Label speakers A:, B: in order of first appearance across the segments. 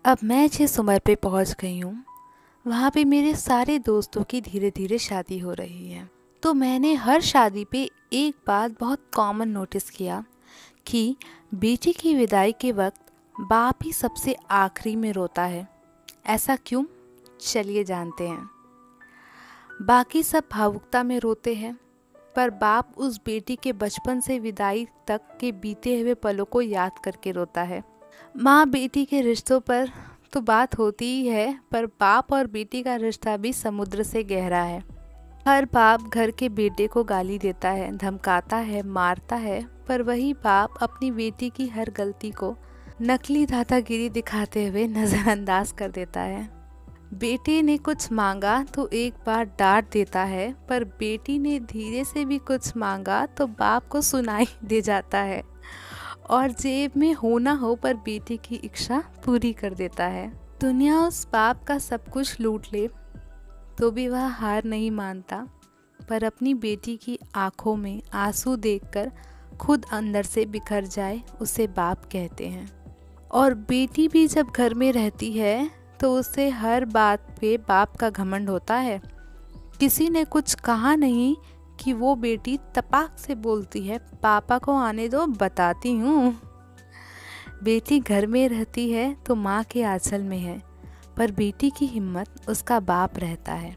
A: अब मैं जिस उम्र पे पहुंच गई हूँ वहाँ पे मेरे सारे दोस्तों की धीरे धीरे शादी हो रही है। तो मैंने हर शादी पे एक बात बहुत कॉमन नोटिस किया कि बेटी की विदाई के वक्त बाप ही सबसे आखिरी में रोता है। ऐसा क्यों? चलिए जानते हैं। बाकी सब भावुकता में रोते हैं, पर बाप उस बेटी के बचपन से विदाई तक के बीते हुए पलों को याद करके रोता है। माँ बेटी के रिश्तों पर तो बात होती ही है, पर बाप और बेटी का रिश्ता भी समुद्र से गहरा है। हर बाप घर के बेटे को गाली देता है, धमकाता है, मारता है, पर वही बाप अपनी बेटी की हर गलती को नकली दादागिरी दिखाते हुए नज़रअंदाज कर देता है। बेटे ने कुछ मांगा तो एक बार डांट देता है, पर बेटी ने धीरे से भी कुछ मांगा तो बाप को सुनाई दे जाता है और जेब में हो ना हो पर बेटी की इच्छा पूरी कर देता है। दुनिया उस बाप का सब कुछ लूट ले तो भी वह हार नहीं मानता, पर अपनी बेटी की आंखों में आंसू देखकर खुद अंदर से बिखर जाए उसे बाप कहते हैं। और बेटी भी जब घर में रहती है तो उसे हर बात पे बाप का घमंड होता है। किसी ने कुछ कहा नहीं कि वो बेटी तपाक से बोलती है, पापा को आने दो, बताती हूँ। बेटी घर में रहती है तो माँ के आंचल में है, पर बेटी की हिम्मत उसका बाप रहता है।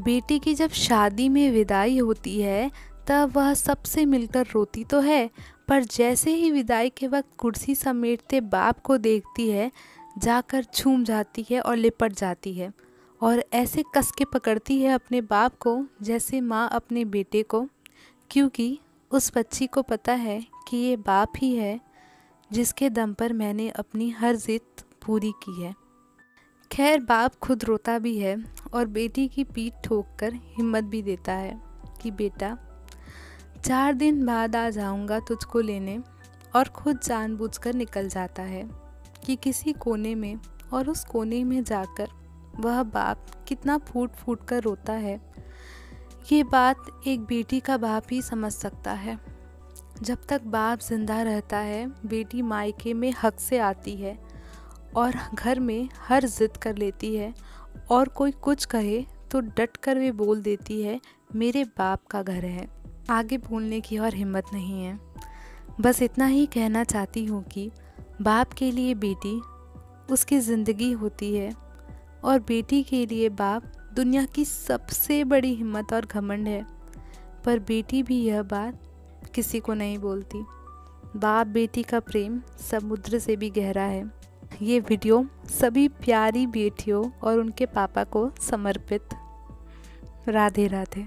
A: बेटी की जब शादी में विदाई होती है तब वह सबसे मिलकर रोती तो है, पर जैसे ही विदाई के वक्त कुर्सी समेटते बाप को देखती है, जाकर झूम जाती है और लिपट जाती है और ऐसे कस के पकड़ती है अपने बाप को जैसे माँ अपने बेटे को, क्योंकि उस बच्ची को पता है कि ये बाप ही है जिसके दम पर मैंने अपनी हर जिद पूरी की है। खैर, बाप खुद रोता भी है और बेटी की पीठ ठोककर हिम्मत भी देता है कि बेटा 4 दिन बाद आ जाऊंगा तुझको लेने, और खुद जानबूझकर निकल जाता है कि किसी कोने में, और उस कोने में जाकर वह बाप कितना फूट फूट कर रोता है, ये बात एक बेटी का बाप ही समझ सकता है। जब तक बाप जिंदा रहता है, बेटी मायके में हक से आती है और घर में हर जिद कर लेती है, और कोई कुछ कहे तो डट कर वे बोल देती है, मेरे बाप का घर है। आगे बोलने की और हिम्मत नहीं है। बस इतना ही कहना चाहती हूँ कि बाप के लिए बेटी उसकी ज़िंदगी होती है, और बेटी के लिए बाप दुनिया की सबसे बड़ी हिम्मत और घमंड है। पर बेटी भी यह बात किसी को नहीं बोलती। बाप बेटी का प्रेम समुद्र से भी गहरा है। ये वीडियो सभी प्यारी बेटियों और उनके पापा को समर्पित। राधे राधे।